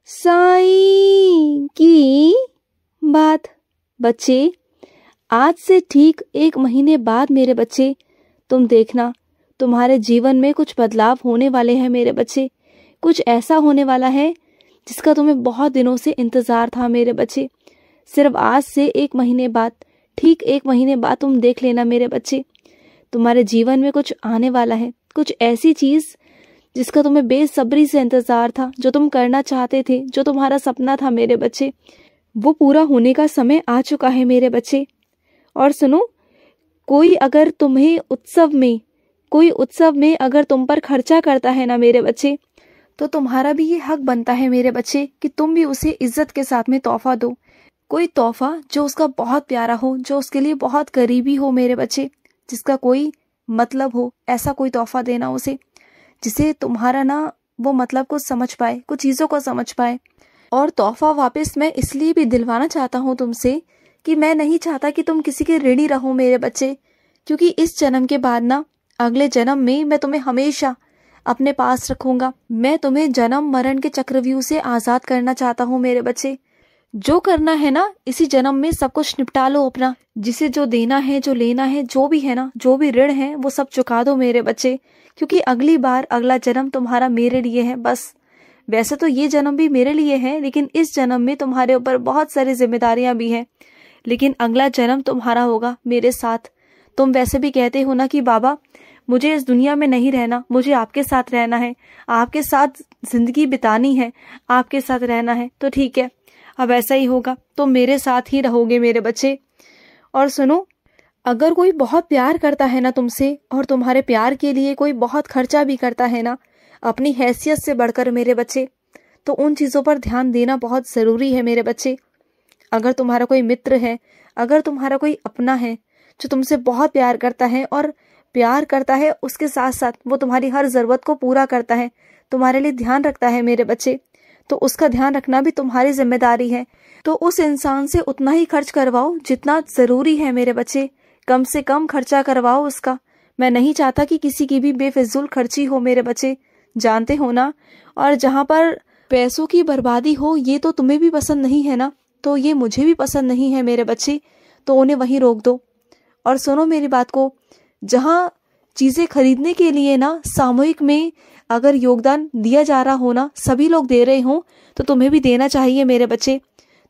साईं की बात। बच्चे, आज से ठीक 1 महीने बाद मेरे बच्चे, तुम देखना तुम्हारे जीवन में कुछ बदलाव होने वाले हैं मेरे बच्चे। कुछ ऐसा होने वाला है जिसका तुम्हें बहुत दिनों से इंतजार था मेरे बच्चे। सिर्फ आज से 1 महीने बाद, ठीक 1 महीने बाद तुम देख लेना मेरे बच्चे, तुम्हारे जीवन में कुछ आने वाला है। कुछ ऐसी चीज जिसका तुम्हें बेसब्री से इंतजार था, जो तुम करना चाहते थे, जो तुम्हारा सपना था मेरे बच्चे, वो पूरा होने का समय आ चुका है मेरे बच्चे। और सुनो, कोई उत्सव में अगर तुम पर खर्चा करता है ना मेरे बच्चे, तो तुम्हारा भी ये हक बनता है मेरे बच्चे कि तुम भी उसे इज्जत के साथ में तोहफा दो। कोई तोहफा जो उसका बहुत प्यारा हो, जो उसके लिए बहुत करीबी हो मेरे बच्चे, जिसका कोई मतलब हो, ऐसा कोई तोहफा देना उसे, जिसे तुम्हारा ना वो मतलब को समझ पाए, कुछ चीज़ों को समझ पाए। और तोहफा वापस मैं इसलिए भी दिलवाना चाहता हूँ तुमसे कि मैं नहीं चाहता कि तुम किसी के ऋणी रहो मेरे बच्चे, क्योंकि इस जन्म के बाद ना अगले जन्म में मैं तुम्हें हमेशा अपने पास रखूंगा। मैं तुम्हें जन्म मरण के चक्रव्यूह से आजाद करना चाहता हूँ मेरे बच्चे। जो करना है ना इसी जन्म में सब कुछ निपटा लो अपना, जिसे जो देना है, जो लेना है, जो भी है ना, जो भी ऋण है, वो सब चुका दो मेरे बच्चे, क्योंकि अगली बार अगला जन्म तुम्हारा मेरे लिए है बस। वैसे तो ये जन्म भी मेरे लिए है, लेकिन इस जन्म में तुम्हारे ऊपर बहुत सारी जिम्मेदारियां भी हैं, लेकिन अगला जन्म तुम्हारा होगा मेरे साथ। तुम वैसे भी कहते हो ना कि बाबा मुझे इस दुनिया में नहीं रहना, मुझे आपके साथ रहना है, आपके साथ जिंदगी बितानी है, आपके साथ रहना है। तो ठीक है, अब ऐसा ही होगा, तुम मेरे साथ ही रहोगे मेरे बच्चे। और सुनो, अगर कोई बहुत प्यार करता है ना तुमसे, और तुम्हारे प्यार के लिए कोई बहुत खर्चा भी करता है ना अपनी हैसियत से बढ़कर मेरे बच्चे, तो उन चीज़ों पर ध्यान देना बहुत ज़रूरी है मेरे बच्चे। अगर तुम्हारा कोई मित्र है, अगर तुम्हारा कोई अपना है जो तुमसे बहुत प्यार करता है, और प्यार करता है उसके साथ साथ वो तुम्हारी हर ज़रूरत को पूरा करता है, तुम्हारे लिए ध्यान रखता है मेरे बच्चे, तो उसका ध्यान रखना भी तुम्हारी जिम्मेदारी है। तो उस इंसान से उतना ही खर्च करवाओ जितना ज़रूरी है मेरे बच्चे, कम से कम खर्चा करवाओ उसका। मैं नहीं चाहता कि किसी की भी बेफिजूल खर्ची हो मेरे बच्चे, जानते हो ना। और जहाँ पर पैसों की बर्बादी हो, ये तो तुम्हें भी पसंद नहीं है ना, तो ये मुझे भी पसंद नहीं है मेरे बच्चे, तो उन्हें वहीं रोक दो। और सुनो मेरी बात को, जहाँ चीज़ें खरीदने के लिए ना सामूहिक में अगर योगदान दिया जा रहा हो ना, सभी लोग दे रहे हों, तो तुम्हें भी देना चाहिए मेरे बच्चे,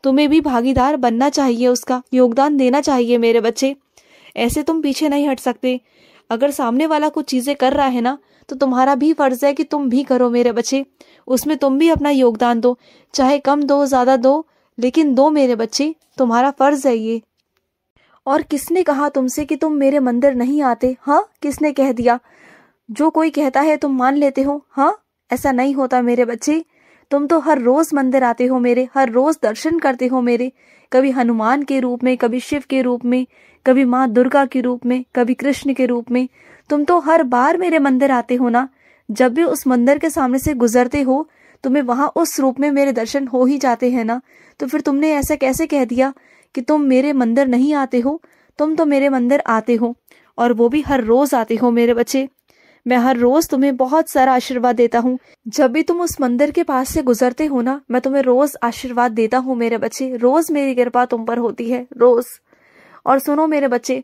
तुम्हें भी भागीदार बनना चाहिए, उसका योगदान देना चाहिए मेरे बच्चे। ऐसे तुम पीछे नहीं हट सकते। अगर सामने वाला कुछ चीज़ें कर रहा है ना, तो तुम्हारा भी फर्ज है कि तुम भी करो मेरे बच्चे, उसमें तुम भी अपना योगदान दो, चाहे कम दो ज़्यादा दो, लेकिन दो मेरे बच्चे, तुम्हारा फर्ज है ये। और किसने कहा तुमसे कि तुम मेरे मंदिर नहीं आते? हाँ, किसने कह दिया? जो कोई कहता है तुम मान लेते हो? हाँ, ऐसा नहीं होता मेरे बच्चे। तुम तो हर रोज मंदिर आते हो मेरे, हर रोज दर्शन करते हो मेरे, कभी हनुमान के रूप में, कभी शिव के रूप में, कभी माँ दुर्गा के रूप में, कभी कृष्ण के रूप में। तुम तो हर बार मेरे मंदिर आते हो ना, जब भी उस मंदिर के सामने से गुजरते हो, तुम्हें वहां उस रूप में मेरे दर्शन हो ही जाते हैं ना। तो फिर तुमने ऐसा कैसे कह दिया कि तुम मेरे मंदिर नहीं आते हो? तुम तो मेरे मंदिर आते हो, और वो भी हर रोज आते हो मेरे बच्चे। मैं हर रोज तुम्हें बहुत सारा आशीर्वाद देता हूँ। जब भी तुम उस मंदिर के पास से गुजरते हो ना, मैं तुम्हें रोज आशीर्वाद देता हूँ मेरे बच्चे, रोज मेरी कृपा तुम पर होती है, रोज। और सुनो मेरे बच्चे,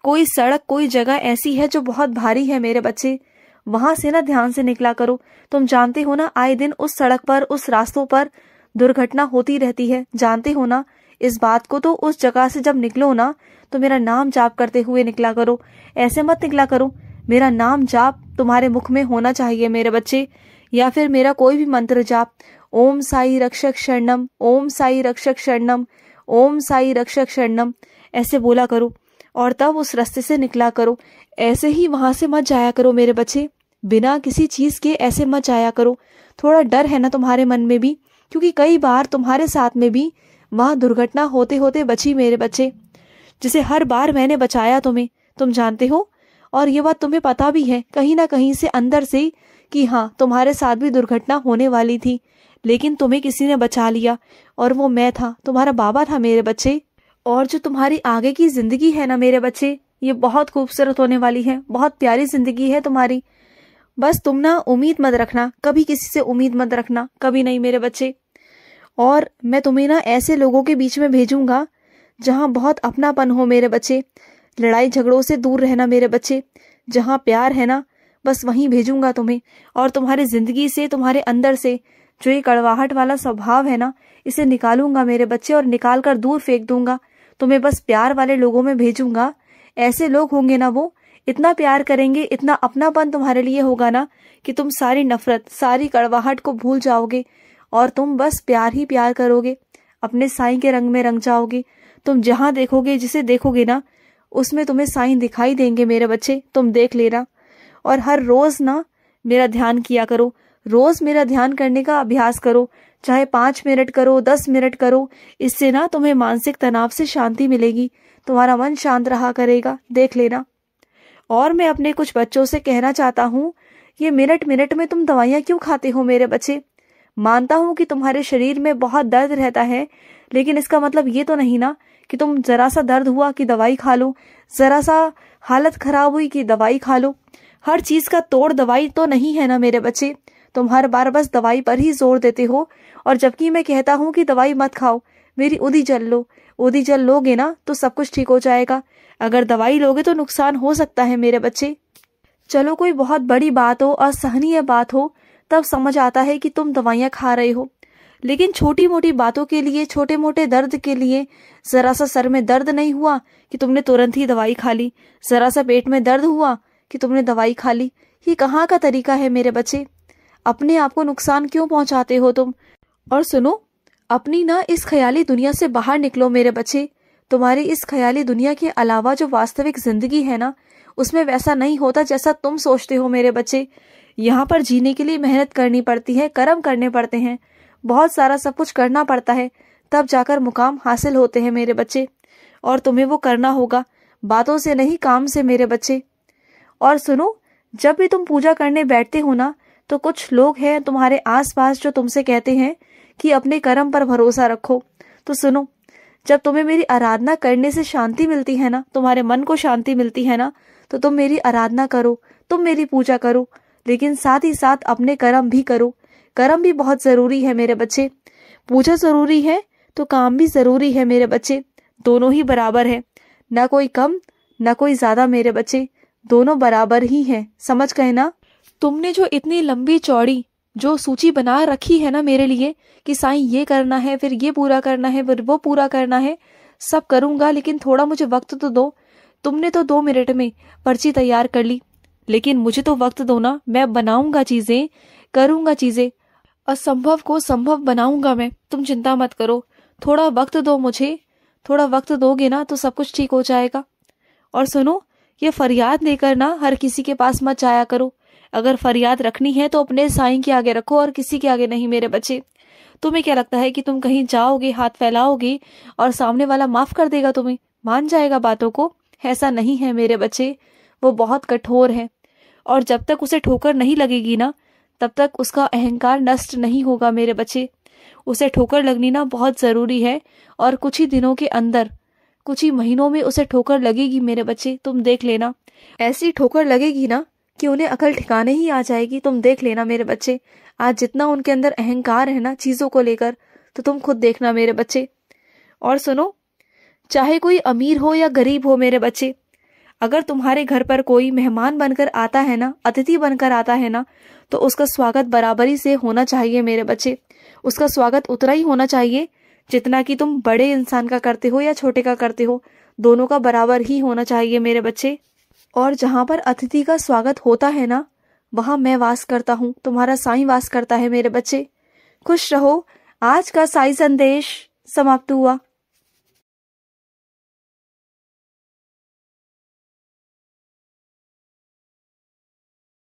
कोई सड़क, कोई जगह ऐसी है जो बहुत भारी है मेरे बच्चे, वहां से ना ध्यान से निकला करो। तुम जानते हो ना, आए दिन उस सड़क पर, उस रास्तों पर दुर्घटना होती रहती है, जानते हो ना इस बात को। तो उस जगह से जब निकलो ना, तो मेरा नाम जाप करते हुए निकला करो, ऐसे मत निकला करो। मेरा नाम जाप तुम्हारे मुख में होना चाहिए मेरे बच्चे, या फिर मेरा कोई भी मंत्र जाप, ओम साई रक्षक शरणम, ओम साई रक्षक शरणम, ओम साई रक्षक शरणम, ऐसे बोला करो, और तब उस रास्ते से निकला करो। ऐसे ही वहां से मत जाया करो मेरे बच्चे, बिना किसी चीज के ऐसे मत जाया करो। थोड़ा डर है ना तुम्हारे मन में भी, क्योंकि कई बार तुम्हारे साथ में भी वहां दुर्घटना होते होते बची मेरे बच्चे, जिसे हर बार मैंने बचाया तुम्हें, तुम जानते हो। और ये बात तुम्हें पता भी है कहीं ना कहीं से अंदर से कि हाँ, तुम्हारे साथ भी दुर्घटना होने वाली थी, लेकिन तुम्हें किसी ने बचा लिया, और वो मैं था, तुम्हारा बाबा था मेरे बच्चे। और जो तुम्हारी आगे की जिंदगी है ना मेरे बच्चे, ये बहुत खूबसूरत होने वाली है, बहुत प्यारी जिंदगी है तुम्हारी। बस तुम ना उम्मीद मत रखना, कभी किसी से उम्मीद मत रखना, कभी नहीं मेरे बच्चे। और मैं तुम्हें ना ऐसे लोगों के बीच में भेजूंगा जहाँ बहुत अपनापन हो मेरे बच्चे। लड़ाई झगड़ों से दूर रहना मेरे बच्चे। जहाँ प्यार है ना, बस वहीं भेजूंगा तुम्हें। और तुम्हारी जिंदगी से, तुम्हारे अंदर से जो ये कड़वाहट वाला स्वभाव है ना, इसे निकालूंगा मेरे बच्चे, और निकाल कर दूर फेंक दूंगा। तुम्हें बस प्यार वाले लोगों में भेजूंगा। ऐसे लोग होंगे ना, वो इतना प्यार करेंगे, इतना अपनापन तुम्हारे लिए होगा ना, कि तुम सारी नफरत, सारी कड़वाहट को भूल जाओगे और तुम बस प्यार ही प्यार करोगे। अपने साईं के रंग में रंग जाओगे। तुम जहां देखोगे, जिसे देखोगे ना, उसमें तुम्हें साईं दिखाई देंगे मेरे बच्चे, तुम देख लेना। और हर रोज ना मेरा ध्यान किया करो। रोज मेरा ध्यान करने का अभ्यास करो, चाहे 5 मिनट करो, 10 मिनट करो। इससे ना तुम्हें मानसिक तनाव से शांति मिलेगी, तुम्हारा मन शांत रहा करेगा, देख लेना। और मैं अपने कुछ बच्चों से कहना चाहता हूँ, ये मिनट मिनट में तुम दवाइयाँ क्यों खाते हो मेरे बच्चे? मानता हूँ कि तुम्हारे शरीर में बहुत दर्द रहता है, लेकिन इसका मतलब ये तो नहीं ना कि तुम जरा सा दर्द हुआ कि दवाई खा लो, जरा सा हालत खराब हुई कि दवाई खा लो। हर चीज का तोड़ दवाई तो नहीं है ना मेरे बच्चे। तुम हर बार बस दवाई पर ही जोर देते हो, और जबकि मैं कहता हूँ कि दवाई मत खाओ, मेरी उदी जल लो। उदी जल लोगे ना तो सब कुछ ठीक हो जाएगा। अगर दवाई लोगे तो नुकसान हो सकता है मेरे बच्चे। चलो कोई बहुत बड़ी बात हो, असहनीय बात हो, तब समझ आता है कि तुम दवाइयाँ खा रहे हो। लेकिन छोटी मोटी बातों के लिए, छोटे मोटे दर्द के लिए, जरा सा सर में दर्द नहीं हुआ कि तुमने तुरंत ही दवाई खा ली, जरा सा पेट में दर्द हुआ कि तुमने दवाई खा ली। ये कहाँ का तरीका है मेरे बच्चे? अपने आप को नुकसान क्यों पहुंचाते हो तुम? और सुनो, अपनी ना इस ख्याली दुनिया से बाहर निकलो मेरे बच्चे। तुम्हारी इस ख्याली दुनिया के अलावा जो वास्तविक जिंदगी है ना, उसमें वैसा नहीं होता जैसा तुम सोचते हो मेरे बच्चे। यहाँ पर जीने के लिए मेहनत करनी पड़ती है, कर्म करने पड़ते हैं, बहुत सारा सब कुछ करना पड़ता है, तब जाकर मुकाम हासिल होते हैं मेरे बच्चे। और तुम्हें वो करना होगा, बातों से नहीं, काम से मेरे बच्चे। और सुनो, जब भी तुम पूजा करने बैठते हो ना, तो कुछ लोग हैं तुम्हारे आसपास जो तुमसे कहते हैं कि अपने कर्म पर भरोसा रखो। तो सुनो, जब तुम्हें मेरी आराधना करने से शांति मिलती है ना, तुम्हारे मन को शांति मिलती है ना, तो तुम मेरी आराधना करो, तुम मेरी पूजा करो, लेकिन साथ ही साथ अपने कर्म भी करो। कर्म भी बहुत जरूरी है मेरे बच्चे। पूजा जरूरी है तो काम भी जरूरी है मेरे बच्चे। दोनों ही बराबर है, ना कोई कम ना कोई ज्यादा मेरे बच्चे, दोनों बराबर ही हैं। समझ गए ना? तुमने जो इतनी लंबी चौड़ी जो सूची बना रखी है ना मेरे लिए कि साईं ये करना है, फिर ये पूरा करना है, फिर वो पूरा करना है, सब करूंगा, लेकिन थोड़ा मुझे वक्त तो दो। तुमने तो 2 मिनट में पर्ची तैयार कर ली, लेकिन मुझे तो वक्त दो ना। मैं बनाऊंगा चीजें, करूंगा चीजें, असंभव को संभव बनाऊंगा मैं। तुम चिंता मत करो, थोड़ा वक्त दो मुझे। थोड़ा वक्त दोगे ना तो सब कुछ ठीक हो जाएगा। और सुनो, ये फरियाद लेकर ना हर किसी के पास मत जाया करो। अगर फरियाद रखनी है तो अपने साईं के आगे रखो और किसी के आगे नहीं मेरे बच्चे। तुम्हें क्या लगता है कि तुम कहीं जाओगे, हाथ फैलाओगे और सामने वाला माफ कर देगा, तुम्हें मान जाएगा बातों को? ऐसा नहीं है मेरे बच्चे। वो बहुत कठोर है, और जब तक उसे ठोकर नहीं लगेगी ना, तब तक उसका अहंकार नष्ट नहीं होगा मेरे बच्चे। उसे ठोकर लगनी ना बहुत जरूरी है, और कुछ ही दिनों के अंदर, कुछ ही महीनों में उसे ठोकर लगेगी मेरे बच्चे। तुम देख लेना, ऐसी ठोकर लगेगी ना कि उन्हें अकल ठिकाने ही आ जाएगी। तुम देख लेना मेरे बच्चे। आज जितना उनके अंदर अहंकार है ना चीजों को लेकर, तो तुम खुद देखना मेरे बच्चे। और सुनो, चाहे कोई अमीर हो या गरीब हो मेरे बच्चे, अगर तुम्हारे घर पर कोई मेहमान बनकर आता है ना, अतिथि बनकर आता है ना, तो उसका स्वागत बराबरी से होना चाहिए मेरे बच्चे। उसका स्वागत उतना ही होना चाहिए जितना कि तुम बड़े इंसान का करते हो या छोटे का करते हो, दोनों का बराबर ही होना चाहिए मेरे बच्चे। और जहाँ पर अतिथि का स्वागत होता है ना, वहां मैं वास करता हूँ, तुम्हारा साईं वास करता है मेरे बच्चे। खुश रहो। आज का साईं संदेश समाप्त हुआ।